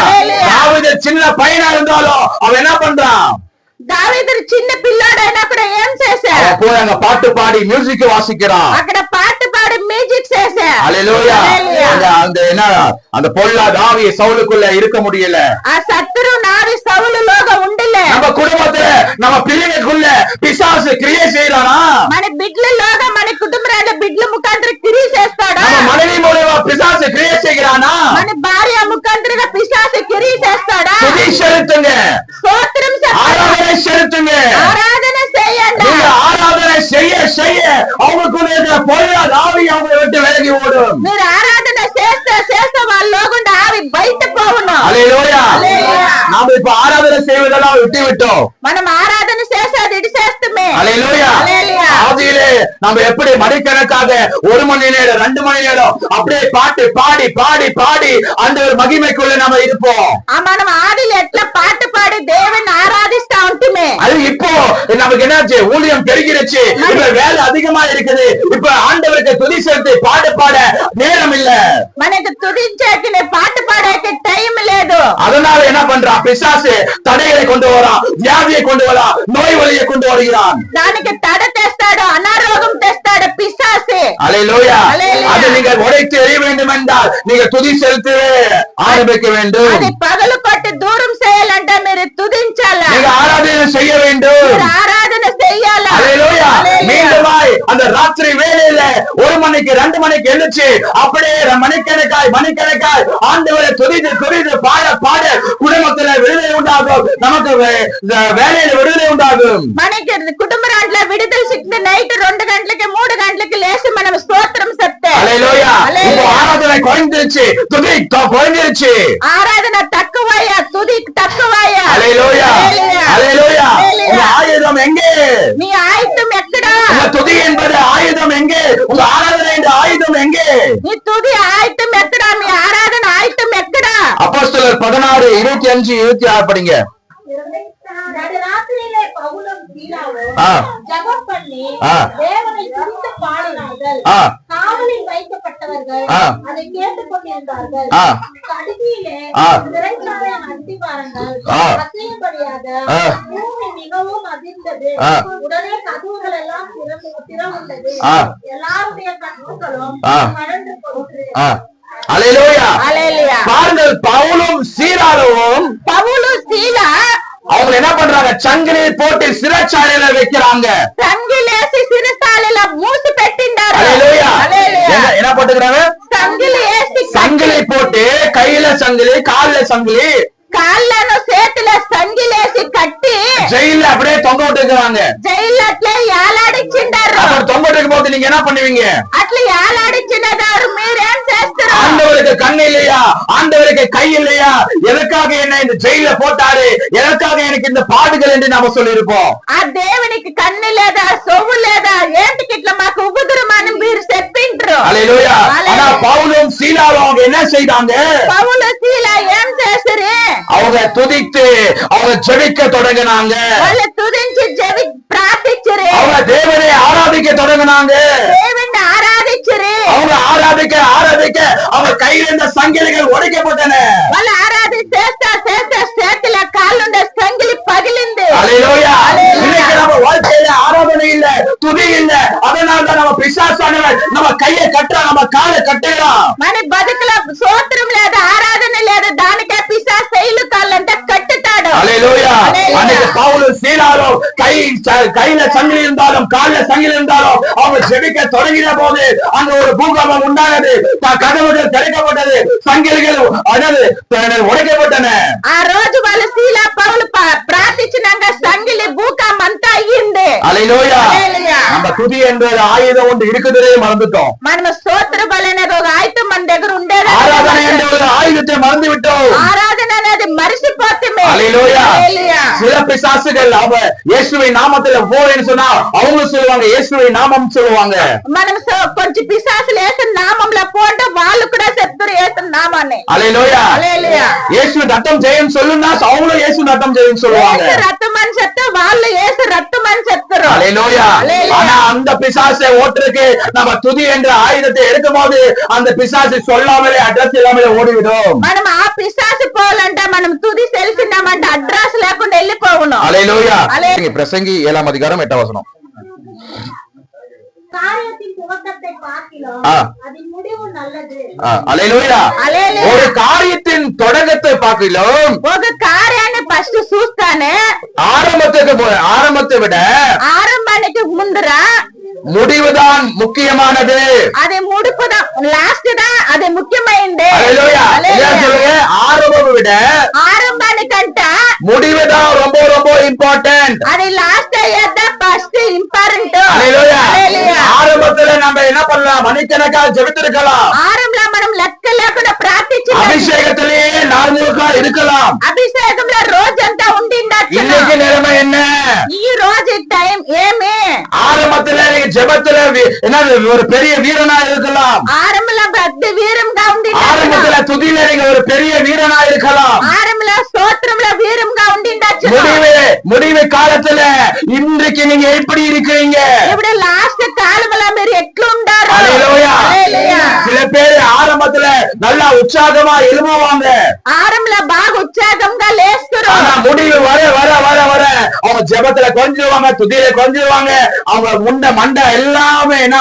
தாவீது சின்ன பையனா இருந்தாலும் அவன் என்ன பண்றான்? దావీదు చిన్న పిల్లోడైనా కూడా ఏం చేశా? அவன் போய் அங்க பாட்டு பாடி மியூசிக் வாசிக்கிறான். అక్కడ పాట పాడి మ్యూజిక్ చేశా. ஹல்லேலூயா. அந்த என்ன அந்த பொல்லாத ஆவி சவுலுக்குள்ள இருக்க முடியல. ఆ శత్రు నావి సౌలులోగా ఉండలే. நம்ம குடும்பத்துல நம்ம பிள்ளைகளுக்குள்ள பிசாசு கிரியை செய்யறானா? మన బిడ్డలలోగా మన కుటుంబంలో బిడ్డల ముఖాంతర క్రియ చేస్తాడా? நம்ம மனைவி மூலமா பிசாசு கிரியை செய்யறானா? మన భార్య ముఖాంతరగా పిశాచు క్రియ చేస్తాడా? துதி செலுத்துங்க. స్తోత్రం ஆராதனை செலுத்துங்க. ఆరాధన చేయండి. நீங்க ஆராதனை செய்ய செய்ய அவங்களுக்குள்ள இருக்கிற பொல்லாத ஆவி அவங்களை விட்டு விலகி ஓடும். మీరు ఆరాధన చేస్తే వాళ్ళ లోగుండా ఆవి బయట పోవును. அல்லேலூயா. அல்லேலூயா. நாம இப்ப ஆராதனை செய்வதெல்லாம் விட்டு விட்டோம். మనం ఆరాధన చేసేది ఇడిసేస్తమే. அல்லேலூயா. அல்லேலூயா. ஆதியிலே நாம எப்படி மணிக்கணக்காக 1 மணி நேரம் 2 மணி நேரம் அப்படியே பாட்டு பாடி பாடி பாடி அந்த ஒரு மகிமைக்குள்ள நாம இருப்போம். మనం ఆదిలో ఎట్లా పాట పాడి దేవుని ఆరాధిస్తా ఉంటుమే. அது இப்போ நமக்கு என்னாச்சு, ஊழியம் பெருகிருச்சு, இப்ப வேலை அதிகமா இருக்குது, இப்ப ஆண்டவருக்கு துதி செலுத்தி பாட்டு பாட நேரம் இல்ல, మనకి తుదించేకి పాట పాడేకి టైం లేదు. அதனால என்ன பண்றான் பிசாசு, தடைகளை கொண்டு வரான், வியாதியை கொண்டு வரான், நோய் வலியை கொண்டு வருகிறான். దానికి తడ తెస్తాడు, అనారోగ్యం తెస్తాడు పిశాసి. அல்லேலூயா. அல்லேலூயா. அது நீங்க உடைத்து எறிய வேண்டும் என்றால் நீங்க துதி செலுத்த ஆரம்பிக்க வேண்டும். అది పగలు కొట్టి దూరం చేయాలంటే మీరు తుదించాలా, நீங்க ஆராதனை செய்ய வேண்டும். మీరు ఆరాధన చెయ్యాలా. அல்லேலூயா. அல்லேலூயா. மீண்டுமாய் அந்த ராத்திரி வேளையில 1 மணிக்கு 2 மணிக்கு எழுந்துச்சு அப்படியே மணிக்கணக்காய் ஆண்டவரை துதித்து துதித்து பாட பாட குடும்பத்துல விடுதலை உண்டாகும், நமக்கு வேலையில விடுதலை உண்டாகும். మనకి కుటుంబ దాంట్లో విడుదల సిక్కింది. నైట్ 2 గంటలకి 3 గంటలకి లేచి మనం స్తోత్రం చెప్తే அல்லேலூயா. இப்போ அல்லேலூயா. ஆராதனை குறைஞ்சிருச்சு, துதி குறைஞ்சிருச்சு. ఆరాధన తక్కువయ్యా, తుది తక్కువయ్యా. அல்லேலூயா. அல்லேலூயா. அல்லேலூயா. அல்லேலூயா. உங்க ஆயுதம் எங்கே? నీ ఆయుధం ఎక్కడ? உங்க துதி என்பது ஆயுதம் எங்கே? உங்க ஆராதனை என்ற ஆயுதம் எங்கே? నీ తుది ఆయుధం ఎక్కడ? మీ ఆరాధన ఆయుధం ఎక్కడ? அப்போஸ்தலர் 16:25-26 படிங்க. நடுராத்திரியிலே பவுலும் சீலாவும் ஆ. ஜெபம் பண்ணி ஆ. தேவனை துதித்து பாடினார்கள். ஆ. காவலில் வைக்கப்பட்டவர்கள் ஆ. அதை கேட்டுக் கொண்டிருந்தார்கள். ஆ. கடைசியிலே ஆ. சிறைச்சாலையின் அஸ்திவாரங்கள் ஆ. அசையும்படியாக ஆ. பூமி மிகவும் அதிர்ந்தது. ஆ. உடனே கதவுகள் எல்லாம் திறவுண்டது. ஆ. எல்லாருடைய கண்களும் ஆ. மறந்து போச்சு. அல்லேலூயா. హల్లెలూయా. பாருங்கள், பவுலும் சீலாவும் పౌలు శీల அவங்க என்ன பண்றாங்க, சங்கிலி போட்டு சிறைச்சாலையில வைக்கிறாங்க. సంగిలేసి సిరసాలలో మూసి పెట్టిండారు. அல்லேலூயா. హల్లెలూయా. என்ன போட்டுக்கிறாங்க? సంగిలి వేసి சங்கிலி போட்டு, கையில சங்கிலி கால்ல சங்கிலி, కాళ్ళను చేతిలో సంగిలేసి కట్టి ஜெயில அப்படியே தொங்க விட்டுக்கிறாங்க. జైల్లో అట్లే ఏలాడిచ్చిండారు. அப்புறம் தொங்க விட்டுக்கும் போது நீங்க என்ன பண்ணுவீங்க? అట్లా ఏలాడిచ్చినదారు మీరేం చేస్తారు? ஆண்டவருக்கு கண் இல்லையா? ஆண்டவருக்கு கை இல்லையா? எதற்காக என்ன இந்த ஜெயில போட்டாரு? எதற்காக எனக்கு இந்த பாடுகள் என்று நாம சொல்லியிருப்போம். ఆ దేవునికి కన్ను లేదా, సొవ్వు లేదా, ఏంటికి ఇట్లా మాకు ఉపద్రవమని మీరు చెప్పిండ్రు. அல்லேலூயா. அல்லேலூயா. ஆனா பவுலும் சீலாவும் அவங்க என்ன செய்தாங்க? పౌలు శీల ఏం చేసిరి? அவங்க துதித்து அவங்க ஜெபிக்க தொடங்கினாங்க. వాళ్ళు తుదించి ప్రార్థించిరి. அவங்க தேவனை ஆராதிக்க தொடங்கினாங்க. దేవుణ్ణి ఆరాధించిరి. அவங்க ஆராதிக்க அவங்க கையில இருந்த சங்கிலிகள் உடைக்கப்பட்டன. వాళ్ళు ఆరాధిస్తే చేతిలో కాళ్ళుండే సంగిలి పగిలింది. அல்லேலூயா. அல்லேலூயா. இன்னைக்கு நம்ம வாழ்க்கையில ஆராதனை இல்ல, துதி இல்ல, அதனாலதான் நம்ம பிசாசானவன் நம்ம கையை கட்டுறான், நம்ம காலை கட்டுறான். మన బతుకుల స్తోత్రం లేదు, ఆరాధన లేదు, దానికే పిశాచు శైలు కాళ్ళంటే కట్టుతాడు. அல்லேலூயா. அல்லேலூயா. அன்னைக்கு பவுலும் சீலாவும் கையில சங்கிலி இருந்தாலும் கால்ல சங்கிலி இருந்தாலும் அவங்க ஜெபிக்க தொடங்கின போது அங்க ஒரு பூகம்பம் உண்டானது, கதவுகள் திறக்கப்பட்டது, சங்கிலிகள் உடைக்கப்பட்டன. ఆ రోజు వాళ్ళు శీలా పౌలు ప్రార్థించినాక సంగిలి భూకంపం అంతా అయ్యింది. அல்லேலூயா. அல்லேலூயா. நம்ம துதி என்பது ஆயுதம் ஒன்று இருக்குதுனே மறந்துட்டோம். మనం స్తోత్ర బలి అనేది ఒక ఆయుధం మన దగ్గర ఉండేది. ஆராதனை என்ற ஒரு ஆயுதத்தை மறந்து விட்டோம். ఆరాధన అనేది మరిసిపోతుంది. அல்லேலூயா. அல்லேலூயா. சில பிசாசுகள் அவ இயேசுவின் நாமத்துல போறேன்னு சொன்னா அவங்க சொல்லுவாங்க, இயேசுவின் நாமம் சொல்லுவாங்க. మనం కొంచెం పిశాసులు వేసిన నామంలో పోంటే వాళ్ళు కూడా చెప్తారు వేసిన నామాన్ని. அல்லேலூயா. அல்லேலూயா. இயேசு ரத்தம் ஜெயம் சொல்லுனா அவங்களும் இயேசு ரத்தம் ஜெயம் சொல்லுவாங்க. యేసు రక్తం అని చెప్తే వాళ్ళు యేసు రక్తం అని చెప్తారు. அல்லேலூயா. அல்லேலூயா. ஆனா அந்த பிசாசை ஓட்டுறதுக்கு நம்ம துதி என்ற ஆயுதத்தை எடுக்கும் போது அந்த பிசாசு சொல்லாமலே அட்ரஸ் இல்லாமலே ஓடிவிடும். మనం ఆ పిశాసు పోవాలంటే మనం తుది తెలిసినామంటే అడ్రస్ లేకుండా వెళ్ళిపోవును. அல்லேலூயா. அல்லேலூயா. பிரசங்கி 7:8 காரியத்தின் துவக்கத்தை பார்க்கிறோம், ஆ. அதன் முடிவு நல்லது. அல்லேலூயா. அல்லேலூயா. ஒரு காரியத்தின் தொடக்கத்தை பார்க்கிறோம், ఒక కార్యాన్ని ఫస్ట్ చూస్తానే ஆரம்பத்தை விட ఆరంభానికి ముందర முடிவுதான் முக்கியமானது. అది ముడుపుదా లాస్ట్ దా అది ముఖ్యమైంది. அல்லேலூயா. அல்லேலூயா. சொல்லுங்க, ஆரம்பத்தை விட ఆరంభానికంట முடிவுதான் ரொம்ப ரொம்ப இம்பார்ட்டன்ட். అది లాస్ట్ అయ్యేదా ఫస్ట్ ఇంపార్టెంట్. அல்லேலூயா. அல்லேலூயா. ஆரம்பத்துல நம்ம என்ன பண்ணலாம், மணிக்கணக்காக ஜெபித்திருக்கலாம். ఆరంభంలో మనం లెక్క లేకుండా ప్రార్థించాలి. அபிஷேகத்திலேயே நாள் அவங்களுக்கா இருக்கலாம். అభిషేకంలో రోజంతా ఉండిండొచ్చు. இன்னைக்கு நிலைமை என்ன? ఈ రోజు టైం ఏమి? ஆரம்பத்துல நீங்க ஜெபத்துல என்ன ஒரு பெரிய வீரனா இருக்கலாம். ఆరంభంలో పెద్ద వీరంగా ఉండిండొచ్చు. ஆரம்பத்துல துதியில நீங்க ஒரு பெரிய வீரனா இருக்கலாம். ఆరంభంలో స్తోత్రంలో వీరంగా ఉండిండొచ్చు. முடிவு காலத்துல இன்றைக்கு நீங்க எப்படி இருக்கிறீங்க? ఇప్పుడు లాస్ట్ కాలంలో మీరు ఎట్లుంటారు? அல்லேலூயா. హల్లెలూయా. சில பேர் ஆரம்பத்துல நல்லா உற்சாகமா எழும்புவாங்க. ఆరంభంలో బాగా ఉత్సాహంగా లేస్తారు. ஆனா முடிவு வர வர வர வர அவங்க ஜெபத்துல கொஞ்சுவாங்க, துதியில கொஞ்சுவாங்க, அவங்க மண்டை எல்லாமே என்ன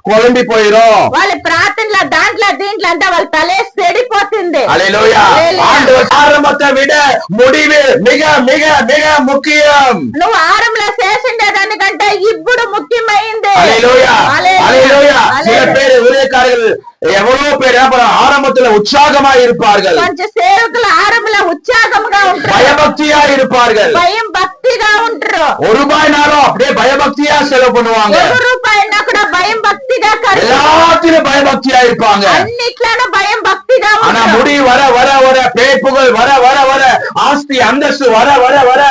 குழம்பி போயிரும். వాళ్ళ ప్రార్థనలో దాంట్లో దీంట్లో అంతా వాళ్ళ తలే చెడిపోతుంది. அல்லேலூயா. ஆண்டவர் ஆரம்பத்தை விட முடிவு மிக மிக மிக முக்கியம். నువ్వు ఆరంభంలో చేసిండే దానికంటే ఇప్పుడు ముఖ్యమైంది. அல்லேலூயா. அல்லேலூயா. சில హల్లెలూయా. பேர் ஊழியக்காரர்கள் எவ்வளவு பேர் ஆரம்பத்துல உற்சாகமா இருப்பார்கள், కొంచెం సేవకులు ఆరంభంలో ఉత్సాహంగా ఉంటారు, பயபக்தியா இருப்பார்கள். భయం భక్తిగా ఉంటారు. ஒரு ரூபாய்னாலும் அப்படியே பயபக்தியா செலவு பண்ணுவாங்க. ఒక రూపాయినా కూడా భయం భక్తిగా ఖర్చు, எல்லாத்திலும் பயபக்தியா இருப்பாங்க. అన్నిట్లోనూ భయం భక్తిగా ஆனா ఉంటారు. முடி வர வர வர பேப்புகள் வர வர வர ஆஸ்தி அந்தஸ்து வர வர வர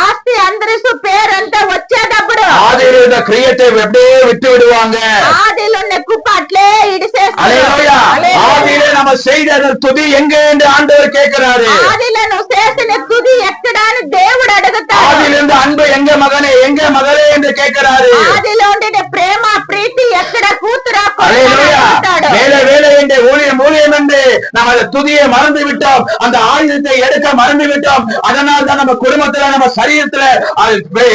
ఆస్తి అందరిసు పేరంతా వచ్చేటప్పుడు ஆதியில் இருந்த கிரியத்தை அப்படியே விட்டு விடுவாங்க. ఆదిలో ఉన్న కుప్ప అట్లే ఇడిసేస్తారు. அல்லேலூயா. ஆதியிலே நம்ம செய்த துதி எங்க என்று ஆண்டவர் கேட்கிறாரு. ఆదిలో నువ్వు చేసిన తుది ఎక్కడ అని దేవుడు అడుగుతాడు. ஆதியில் இருந்த அன்பு எங்க மகனே எங்க மகளே என்று கேட்கிறாரு. ఆదిలో ఉండే ప్రేమ ప్రీతి ఎక్కడ కూతురా அல்லேலூயா. అడుగుతాడు. வேலை வேலை என்று ஊழியம் என்று நம்ம அந்த துதியை மறந்து விட்டோம், அந்த ஆயுதத்தை எடுக்க மறந்து விட்டோம். அதனால் தான் நம்ம குடும்பத்துல நம்ம சரீரத்துல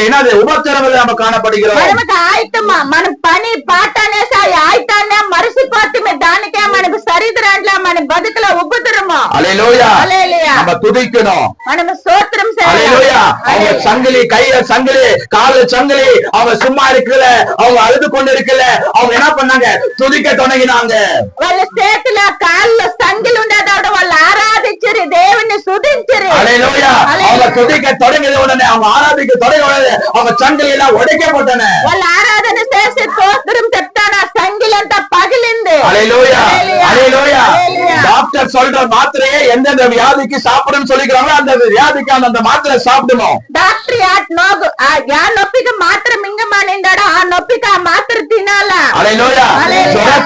என்னது உபத்திரவம் நம்ம காணப்படுகிறோம். మనకు ఆయుధమా మన పని పాట అనేసి ఆ ఆయుధాన్ని మరిసిపోతుంది. దానికే మనకు శరీరంలో మన బతుకుల ఉపద్రవము. அல்லேலூயா. హల్లెలూయా. நம்ம துதிக்கணும். మనము స్తోత్రం அல்லேலூயா. அவங்க చేయాలి. சங்கிலி கையில சங்கிலி கால சங்கிலி அவங்க சும்மா இருக்கல, அவங்க அழுது கொண்டு இருக்கல, அவங்க என்ன பண்ணாங்க? துதிக்க தொடங்கினாங்க. వాళ్ళ చేతిలో కాళ్ళు సంగిలు ఉండేటప్పుడు వాళ్ళు ఆరాధించరు, దేవుణ్ణి స్తుతించరు. அல்லேலூயா. அவங்க துதிக்க தொடங்கின உடனே, அவங்க ஆராதிக்க தொடங்கின உடனே அவங்க சங்கிலி எல்லாம் உடைக்கப்பட்டன. వాళ్ళు ఆరాధన చేసి స్తోత్రం చెప్తాను, ఆ సంగిలంతా పగిలింది. அல்லேலூயா. அல்லேலூயா. హల్లెలూయా. டாக்டர் சொல்ற மாத்திரையே எந்தெந்த வியாதிக்கு சாப்பிடுன்னு சொல்லிக்கிறாங்களோ அந்த வியாதிக்கு அந்த மாத்திரை சாப்பிடணும். డాక్టర్ యా నొప్పికి మాత్రం మింగమనిండాడో ఆ నొప్పికి ఆ మాత్ర తినాలా. அல்லேலூயா. ஹல்லேலூயா.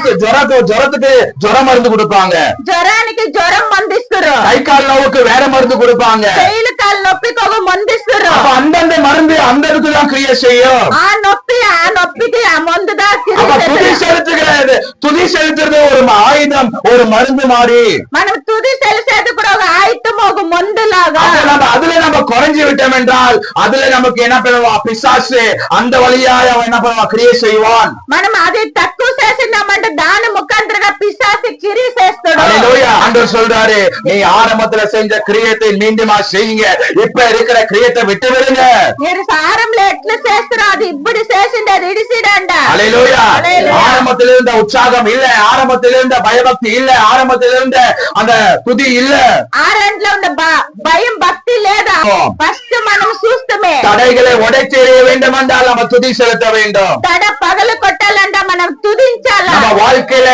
ஜுரத்துக்கு ஜுர மருந்து கொடுப்பாங்க. జ్వరానికి జ్వరం మందిస్తారు, கை கால் நோவுக்கு வேற மருந்து கொடுப்பாங்க. చెయ్యిల కాళ్ళ నొప్పికి ఒక మందిస్తారు. அப்ப அந்தந்த மருந்து அந்த தான் கிரியை செய்யும். ఆ నొప్పికి ఆ మందుగా அப்ப துதி செலுத்துறது ஒரு ஆயுதம், ஒரு மருந்து மாதிரி. మనం తుది తెలిసేది కూడా ఒక ఆయుధం, ఒక మందులాగా. அதுல நம்ம குறைஞ்சு விட்டோம் என்றால் அதுல நமக்கு என்ன பண்ணுவான்? பிசாசு அந்த வழியா அவன் என்ன பண்ணுவான்? கிரியை செய்வான். మనం అది తక్కువ చేసినామంటే దాని ముఖాంతరంగా పిశాసి కిరి చేస్తాడు. அல்லேலூயா. ஆண்டவர் சொல்றாரு, நீ ஆரம்பத்துல செஞ்ச கிரியத்தை மீண்டுமா செய்யுங்க, இப்ப இருக்கிற கிரியத்தை விட்டு விடுங்க. మీరు సారంలో ఎట్లా చేస్తారో అది ఇప్పుడు చేసింది అది ఇడిసిడంట. அல்லேலூயா. ஹல்லேலூயா. ஆரம்பத்தில் இருந்த உற்சாகம் இல்ல, ஆரம்பத்தில் இருந்த பயபக்தி இல்ல, ஆரம்பத்தில் இருந்த அந்த துதி இல்ல. ఆరంట్లో ఉన్న భయం భక్తి లేదా? ఫస్ట్ మనం చూస్తామే. தடைகளை உடைத்தெறிய வேண்டும் என்றால் நம்ம துதி செலுத்த வேண்டும். తడ పగలు కొట్టాలంట మనం తుదించాలా. நம்ம வாழ்க்கையில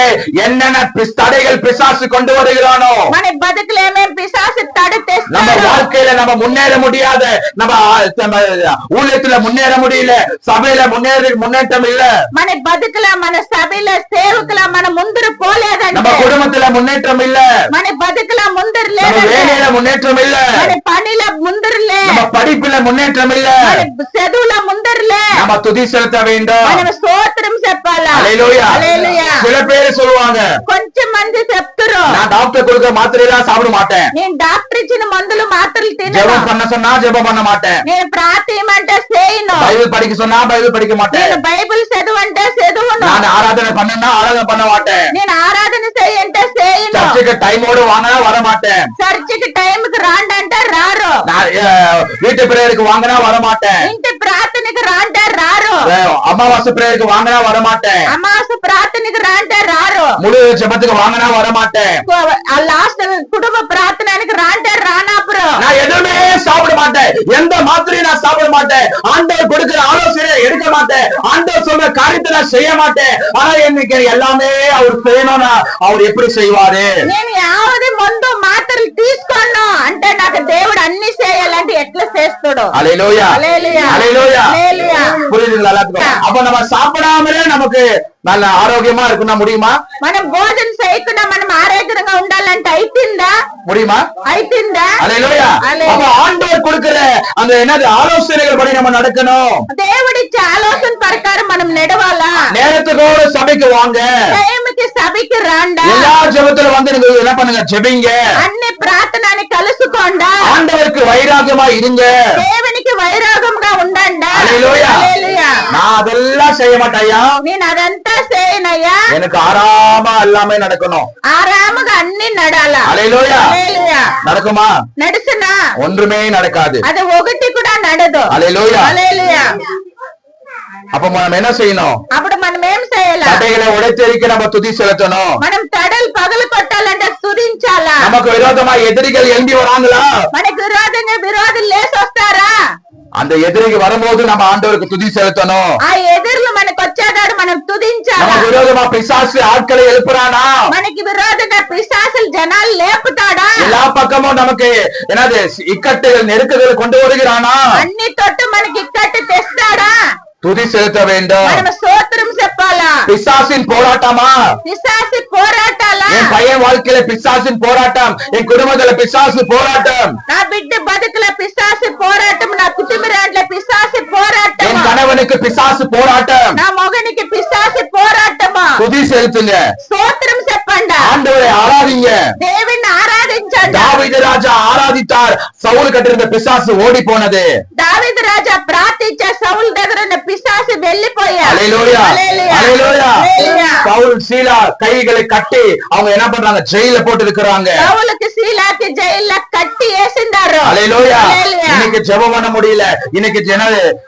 என்னென்ன தடைகள் பிசாசு கொண்டு வருகிறானோ, మన బతుకులు ఏమేం పిశాసి తడ நம்ம తెస్తాడు. வாழ்க்கையில நம்ம முன்னேற முடியாத, நம்ம ஊழியத்துல முன்னேற முடியல, சபையில முன்னேற்றம் இல்ல, మన బతుకుల మన సభలో సేవకుల మన ముందరు நம்ம పోలేదంటే, குடும்பத்துல முன்னேற்றம் இல்ல, మన బతుకుల ముందరు நம்ம లేదంటే, வேலையில முன்னேற்றம் இல்ல, మన పనిల ముందరులే, நம்ம படிப்புல முன்னேற்றம் இல்ல, మన చదువుల ముందరులే, நம்ம துதி செலுத்த வேண்டும். మనం స్తోత్రం చెప్పాలా. அல்லேலூயா. హల్లెలూయా. சில பேர் சொல்லுவாங்க, కొంచెం మంది చెప్తారు, நான் டாக்டர் கொடுக்க மாத்திரை எல்லாம் சாப்பிட மாட்டேன், నేను డాక్టర్ ఇచ్చిన మందులు మాత్రలు తినను, ஜெபம் பண்ண சொன்னா ஜெபம் பண்ண மாட்டேன், నేను ప్రార్థించమంటే చేయను, பைபிள் படிக்க சொன்னா பைபிள் படிக்க மாட்டேன், నేను బైబిల్ చదవంటే చదువును, நான் ஆராதனை பண்ணா ஆராதனை பண்ண மாட்டேன், నేను ఆరాధన చేయంటే చేయను, சர்ச்சுக்கு டைமோடு வாங்கினா வர மாட்டேன், చర్చికి టైంకి రాండి అంటే రారు, நான் வீட்டு பிரேயருக்கு வாங்கினா வர மாட்டேன், ఇంటి ప్రార్థనకి రాంటే రారు, அமாவாசை பிரேயருக்கு வாங்கினா வர மாட்டேன், అమాస ప్రార్థనకి రాంటే రారు, முழு ஜெபத்துக்கு வாங்கினா வர மாட்டேன், ఆ లాస్ట్ కుటుంబ ప్రార్థనకి రాంటే రానప్పుడు, நான் எதுவுமே சாப்பிட மாட்டேன், எந்த மாத்திரையும் நான் சாப்பிட மாட்டேன், ஆண்டவர் கொடுக்கிற ஆலோசனை எடுக்க மாட்டேன், ஆண்டவர் சொல்ற காரியத்தை நான் செய்ய மாட்டேன். ஆனா இன்னைக்கு எல்லாமே அவர் செய்யணும்னா அவர் எப்படி செய்வாரு? నేను యావది ముందు మాత్రలు తీసుకోను అంటే నాకు దేవుడు అన్ని చేయాలంటే ఎట్లా చేస్తాడు? ஹல்லேலூயா, హల్లెలూయా, ஹல்லேலூயா. హల్లెలూయా. புரியுதுங்களா எல்லாத்துக்கும்? அப்ப நம்ம சாப்பிடாமலே நமக்கு நல்ல ஆரோக்கியமா இருக்குன்னா முடியுமா? మనం భోజనం చేయకుండా మనం ఆరోగ్యంగా ఉండాలంటే అయితుందా? முடியுமா? అయితుందా? ஹல்லேலூயா. அப்ப ஆண்டவர் கொடுக்கிற அந்த என்னது ஆலோசனைகள் படி நம்ம நடக்கணும். దేవుడిచ్చే ఆలోచన ప్రకారం మనం నడవాలా? நேரத்துக்கோடு சபைக்கு வாங்க, టైంకి సభకి రాండా, எல்லா ஜெபத்துல வந்து நீங்க என்ன பண்ணுங்க, ஜெபிங்க, అన్ని ప్రార్థనని కలుసుకోండా, ஆண்டவருக்கு வைராகியமா இருங்க, దేవునికి వైరాగంగా ఉండండా. ஹல்லேலூயா. హల్లెలూయా. நான் அதெல்லாம் செய்ய மாட்டேயா, నేను అదంతా చేయనయ్యా, எனக்கு ஆறாம எல்லாமே நடக்கணும். ఆరాముగా అన్ని నడాలా. ஹல்லேலூயா. హల్లెలూయా. நடக்குமா? నడుసునా? ஒன்றுமே நடக்காது. అది ఒకటి కూడా నడదు. ஹல்லேலூயா. హల్లెలూయా. அப்ப நம்ம என்ன செய்யணும்? అప్పుడు మనం ఏం చేయాలా? தடைகளை உடைத்தெறிக்க நம்ம துதி செலுத்தணும். మనం తడలు పగలు కొట్టాలంటే స్తుతించాలా? நமக்கு விரோதமா எதிரிகள் எழும்பி வராங்களா? మనకి విరోధంగా విరోధులు లేసి వస్తారా? அந்த எதிரிக்கு வரும்போது நம்ம ஆண்டவருக்கு துதி செலுத்தணும். ఆ ఎదురులు మనకు వచ్చేదాడు మనం తుదించాలా? நமக்கு விரோதமா பிசாசு ஆட்களை எழுப்புறானா? మనకి విరోధంగా పిశాసులు జనాలు లేపుతాడా? எல்லா பக்கமும் நமக்கு என்னது இக்கட்டுகள் நெருக்குதல் கொண்டு வருகிறானா? అన్ని తొట్టు మనకి ఇక్కట్టు తెస్తాడా? துதி செலுத்த வேண்டும். మనం స్తోత్రం చెప్పాలా? பிசாசின் போராட்டமா? పిశాసి పోరాటాలా? என் பையன் வாழ்க்கையில பிசாசின் போராட்டம், என் குடும்பத்துல பிசாசு போராட்டம், నా బిడ్డ బతుకుల పిశాసి పోరాటం, నా కుటుంబరాండ్ల పిశాసి పోరాటం, என் கணவனுக்கு பிசாசு போராட்டம். నా మొగనికి పిశాసి పోరాటమా? துதி செலுத்துங்க, స్తోత్రం చెప్పండి, ஆண்டவரை ஆராதிங்க. దేవుణ్ణి ఆరాధించండి. தாவீது ராஜா ஆராதித்தார், சவுல் கட்டிருந்த பிசாசு ஓடி போனது. దావీదు రాజా ప్రార్థించే సౌలు దగ్గర ఉన్న పిశాసి వెళ్ళిపోయా. ஹல்லேலூயா, హల్లెలూయా. ஹல்லேலூயா. హల్లెలూయా. பவுல் சீலா கைகளை கட்டி அவங்க என்ன பண்றாங்க, ஜெயில போட்டு இருக்கிறாங்க. సౌలుకి శీలాకి జైల్లో కట్టి వేసిందారు. ஹல்லேலூயா. హల్లెలూయా. இன்னைக்கு ஜெபம் பண்ண முடியல, இன்னைக்கு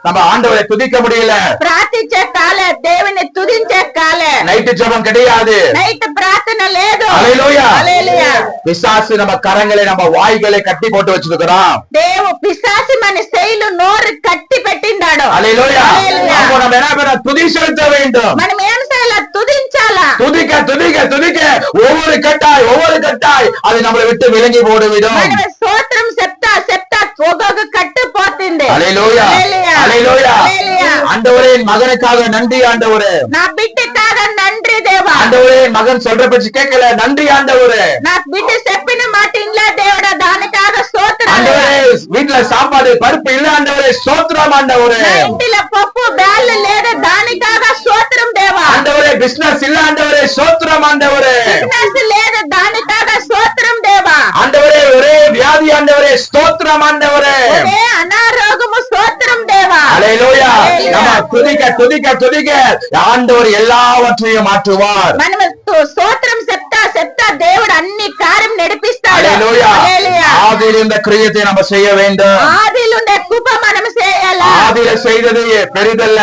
நம்ம ஆண்டவரை துதிக்க முடியல, ప్రార్థించే కాలే, దేవుని తుదించే కాలే, நைட்டு ஜெபம் கிடையாது. నైట్ ప్రార్థన లేదు. ஹல்லேலூயா. హల్లెలూయా. பிசாசு நம்ம கரங்களை நம்ம வாய்களை கட்டி போட்டு வச்சிருக்கிறோம். దేవు పిశాసి మన శైలు నోరు కట్టి పెట్టిండాడు. ஹல்லேலூயா. హల్లెలూయా. அப்போ நம்ம என்ன பண்ண, துதி செலுத்த வேண்டும். మనం ఏం చేయాలి? తుదించాలా? துதிக்க துதிக்க துதிக்க ஒவ்வொரு கட்டாய் அது நம்மளை விட்டு விலகி போடுவிடும். మనం స్తోత్రం చెప్తా చెప్తా ఒక్కొక్క కట్టు పోతుంది. ஹல்லேலூயா, హల్లెలూయా. ஹல்லேலూயா. హల్లెలూయా. ஆண்டவரே என் மகனுக்காக நன்றி ஆண்டவரே, నా బిడ్డకాக నండ్రి దేవా, ஆண்டவரே என் மகன் சொல்ற பேச்சு கேட்கல, நன்றி ஆண்டவரே, నా బిడ్డ చెప్పిన మాట ఇంట్లో దేవుడా దానికాக స్తోత్రాలు. ஆண்டவரே வீட்டுல சாப்பாடு பருப்பு இல்ல ஆண்டவரே, ஸ்தோத்திரம் ஆண்டவரே, నా ఇంటిలో పప్పు బ్యాళ్ళు లేదా దానికాக స్తోత్రం దేవా, ஆண்டவரே பிசினஸ் இல்ல ஆண்டவரே, ஸ்தோத்திரம் ஆண்டவரே, బిజినెస్ లేదా దానికాக స్తోత్రం దేవా, ஆண்டவரே ஒரே வியாதி ஆண்டவரே, ஸ்தோத்திரம் ஆண்டவரே, ఒరే అనారోగ్యము స్తోత్రం దేవా. ஹல்லேலூயா. ஹல்லேலூயா. நம்ம துதிக்க துதிக்க துதிக்க ஆண்டவர் எல்லாவற்றையும் மாற்றுவார். మనం స్తోత్రం చెప్తా చెప్తా దేవుడు అన్ని కార్యం నడిపిస్తాడు. ஹல்லேலூயா. హల్లెలూయా. ஆதியில் இந்த கிரியத்தை நம்ம செய்ய வேண்டும். ఆదిలుండే కృప మనం చేయాలా? ஆதியில செய்தது பெரிதல்ல,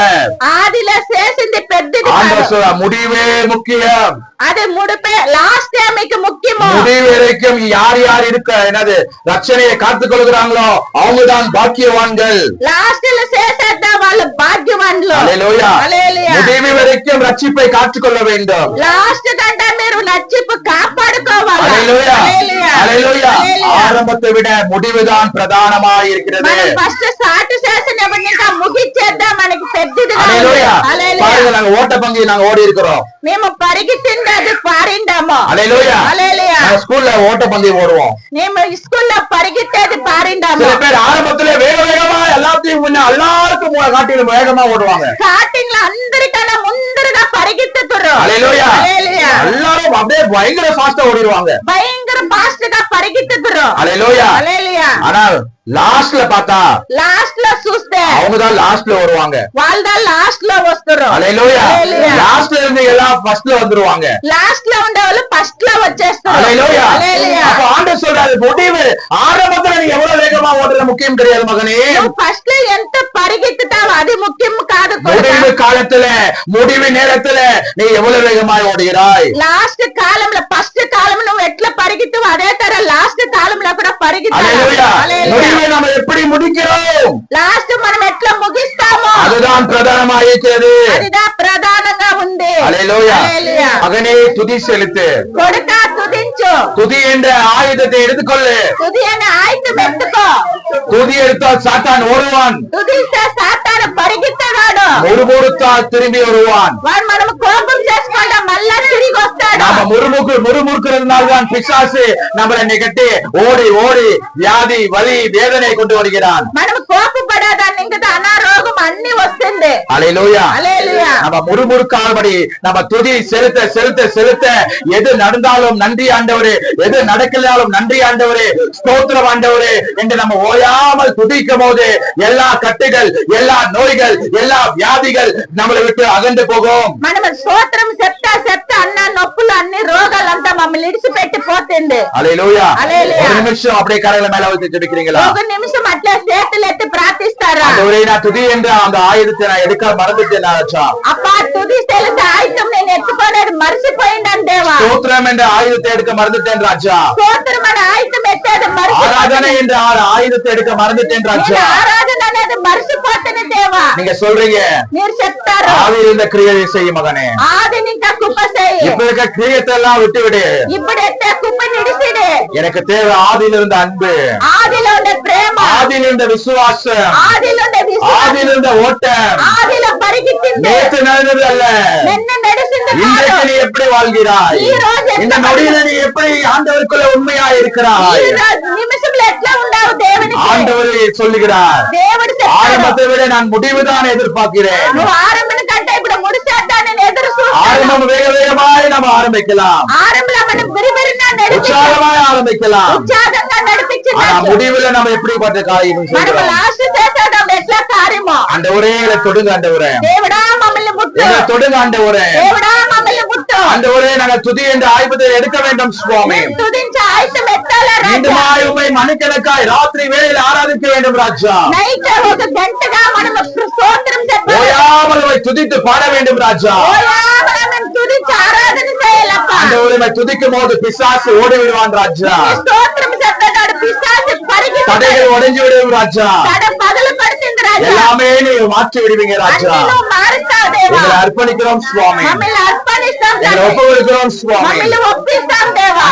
ఆదిలో చేసింది పెద్దది ஆண்டவர் కాదు. சொல்ற முடிவே முக்கியம். అది ముడిపే లాస్ట్ మీకు ముఖ్యము. முடிவு வரைக்கும் யார் யார் இருக்க என்னது ரட்சணையை காத்துக் கொள்கிறாங்களோ அவங்கதான் பாக்கியவான்கள். లాస్ట్ లో చేసేద్దా వాళ్ళు భాగ్యవాన్లు. ஹல்லேலூயா. హల్లెలూయా. முடிவு வரைக்கும் ரட்சிப்பை காத்துக் கொள்ள வேண்டும். లాస్ట్ కంటే మీరు నచ్చిపు కాపాడుకోవాలి. ஹல்லேலூயா. హల్లెలూయా. ஹல்லேலூயா. హల్లెలూయా. ஆரம்பத்தை விட முடிவுதான் பிரதானமாய் இருக்கிறது. మనం ఫస్ట్ స్టార్ట్ చేసినప్పుడు ఇంకా ముగిచ్చేద్దాం మనకి పెద్దది కాదు. ஹல்லேலூயா. హల్లెలూయా. பாருங்க, நாங்க ஓட்ட பந்தயம் நாங்க ஓடி இருக்கிறோம். మేము పరిగెత్తింది అది పారిండాము. ஹல்லேலூயா. హల్లెలూయా. நாங்க ஸ்கூல்ல ஓட்ட பந்தயம் ஓடுவோம். మేము స్కూల్లో పరిగెత్తేది పారిండాము. சில பேர் ஆரம்பத்திலே வேக வேகமா எல்லாத்தையும் முன்ன எல்லாருக்கும் காட்டிலும் வேகமா ஓடுவாங்க. స్టార్టింగ్ లో అందరికన్నా ముందరగా పరిగెత్తుతురు. ஹல்லேலூயா. హల్లెలూయా. எல்லாரும் அப்படியே பயங்கர ஃபாஸ்டா ஓடிடுவாங்க. భయంకర ఫాస్ట్ గా పరిగెత్తుతురు. ஹல்லேலூயா. హల్లెలూయా. ஆனால் லாஸ்ட்ல பார்த்தா లాస్ట్ లో చూస్తే அவங்கதான் லாஸ்ட்ல வருவாங்க. వాళ్ళ లాస్ట్ లో వస్తారు. ஹல்லேலூயா. హల్లెలూయా. லாஸ்ட்ல இருந்து எல்லாம் ஃபர்ஸ்ட்ல வந்துருவாங்க. లాస్ట్ లో ఉండే వాళ్ళు ఫస్ట్ లో వచ్చేస్తారు. ஹல்லேலூயா. హల్లెలూయా. அப்ப ஆண்டவர் சொல்றாரு, முடிவு ஆரம்பத்துல நீ எவ்வளவு வேகமா ஓடுறது முக்கியம் கிடையாது மகனே. నువ్వు ఫస్ట్ లో ఎంత పరిగెత్తుతావు అది ముఖ్యం కాదు. முடிவு காலத்துல முடிவு நேரத்துல நீ எவ்வளவு வேகமாய் ஓடுகிறாய். లాస్ట్ కాలంలో ఫస్ట్ కాలం నువ్వు ఎట్లా పరిగెత్తు అదే తర లాస్ట్ కాలంలో కూడా அல்லேலூயா. పరిగెత్తాలి. முடிவை நம்ம எப்படி முடிக்கிறோம் లాస్ట్ మనం ఎట్లా ముగిస్తామో அதுதான் பிரதானமா இருக்கிறது. అదిదా ప్రధానంగా ఉంది. அல்லேலூயா. హల్లెలూయా. மகனே துதி செலுத்து. కొడుక తుదించు. துதி என்ற ஆயுதத்தை எடுத்துக்கொள்ளு. తుది అనే ఆయుధం ఎత్తుకో. துதி எடுத்தால் சாத்தான் ஓடுவான். తుదిస్తే సాతాను పరిగెత్తగాడు. முறுமுறுத்தால் திரும்பி வருவான். వాడు మనం కోపం చేసుకుంటా మళ్ళా తిరిగి వస్తాడు. நாம முறுமுறுக்கிறதுனால்தான் பிசாசு நம்மளை நிகட்டி ஓடி ஓடி வியாதி வலி வேதனை கொண்டு வருகிறான். మనం కోపపడేదాన్ని ఇంకా అనారోగ్యం అన్ని వస్తుంది. அல்லேலூயா. హల్లెలూయా. நம்ம முறுமுறுக்காதபடி நம்ம துதி செலுத்த செலுத்த செலுத்த எது நடந்தாலும் நன்றி ஆண்டவரே, எது நடக்கலாலும் நன்றி ஆண்டவரே, ஸ்தோத்திரம் ஆண்டவரே என்று நம்ம ஓயாமல் துதிக்கும் போது எல்லா கட்டுகள், எல்லா நோய்கள், எல்லா வியாதிகள் நம்மளை விட்டு அகன்று போகும். మనం స్తోత్రం చెప్తా చెప్తా అన్న నొప్పులు అన్ని రోగాలంతా మమ్మల్ని ఇడిచిపెట్టి పోతుంది. அல்லேலூயா. அல்லேலூயா. ஒரு நிமிஷம் அப்படியே கரையில மேல வச்சு ஜெபிக்கிறீங்களா? ఒక నిమిషం అట్లా చేతులు ఎత్తి ప్రార్థిస్తారా? ஆண்டவரே, நான் துதி என்ற அந்த ஆயுதத்தை நான் எடுக்க மறந்துட்டேன் ராஜா. అప్పా తుది తెలిసి ఆయుధం నేను ఎత్తుకోలేదు మర్చిపోయిందని దేవా. ஸ்தோத்திரம் என்ற ஆயுதத்தை எடுக்க மறந்துட்டேன் ராஜா. స్తోత్రం అనే ఆయుధం ఎత్తేది ஆராதனை என்ற ஆயுதத்தை எடுக்க மறந்துட்டேன் ராஜா. ఆరాధన అనేది మర్చిపోతుంది దేవా. நீங்க சொல்றீங்க మీరు చెప్తారు ஆவியில் இருந்த கிரியையை செய்யும் மகனே. ఆది ఇంకా కుప్ప చేయి. இப்ப இருக்க கிரியத்தை எல்லாம் விட்டு விடு. ఇప్పుడు ఎత్తే కుప్ప నిడిసిడు. எனக்கு தேவை ஆதியில் இருந்த அன்பு, ఆదిలో ఉండే ప్రేమ, ஆதியில் இருந்த விசுவாசம், ఆదిలో ఉండే విశ్వాసం, ஆதியில் இருந்த ஓட்டம். ఆదిలో పరిగెత్తింది. நேற்று நடந்தது அல்ல, నిన్న నడిచింది இன்றைக்கு కాదు. நீ எப்படி வாழ்கிறாய்? ఈ రోజు இந்த நொடியில நீ எப்படி ஆண்டவருக்குள்ள உண்மையா இருக்கிறாய்? ఈ రోజు నిమిషంలో ఎట్లా ఉన్నావు దేవునికి? ஆண்டவரே சொல்லுகிறார், దేవుడు చెప్తాడు ஆரம்பத்தை விட நான் முடிவுதான் எதிர்பார்க்கிறேன். నువ్వు ఆరంభం కంటే ఇప్పుడు ముడిసేద్దాన్ని ఎదురు చూస్తాను. ஆரம்பம் வேக வேகமாய் நம்ம ஆரம்பிக்கலாம், ఆరంభంలో మనం బిరిబిరినా உற்சாகமாய் ஆரம்பிக்கலாம். ఉత్సాహంగా ஆனா నడిపించినట్టు முடிவுல நம்ம எப்படிப்பட்ட காரியம் మనం செய்கிறோம்? లాస్ట్ చేసేటప్పుడు ఎట్లా కార్యమో. ஆண்டவரே என்னை தொடுங்க ஆண்டவரே, దేవుడా మమ్మల్ని ముట్టు. என்னை தொடுங்க ஆண்டவரே. దేవుడా మమ్మల్ని ముట్టు. ஆண்டவரே, நாங்கள் துதி என்ற ஆயுதத்தை எடுக்க வேண்டும் சுவாமி. తుదించి ఆయుధం ఎత్తాలా రాజా? மீண்டுமாய் உம்மை மணிக்கணக்காய் ராத்திரி வேளையில் ஆராதிக்க வேண்டும் ராஜா. నైట్ ఒక గంటగా మనం స్తోత్రం చెప్పాలి. ஓயாமல் உம்மை துதித்து பாட வேண்டும் ராஜா. మనం తుదించి ఆరాధన చేయాలప్ప. ஆண்டவரே, உம்மை துதிக்கும் போது பிசாசு ஓடி விடுவான் ராஜா. స్తోత్రం చెప్పేటాడు పిశాచు పరిగెత్తుతాడు. தடைகள் உடைஞ்சு விடுவோம் ராஜா. తడ పగలు పడుతుంది రాజా. எல்லாமே நீ மாற்றி விடுவீங்க ராஜா. అన్ని నువ్వు మారుస్తావు దేవా. எங்களை அர்ப்பணிக்கிறோம் சுவாமி, మమ్మల్ని అర్పణిస్తాం எங்களை తండ్రి. ஒப்பு கொடுக்கிறோம் சுவாமி. మమ్మల్ని ఒప్పిస్తాం దేవా.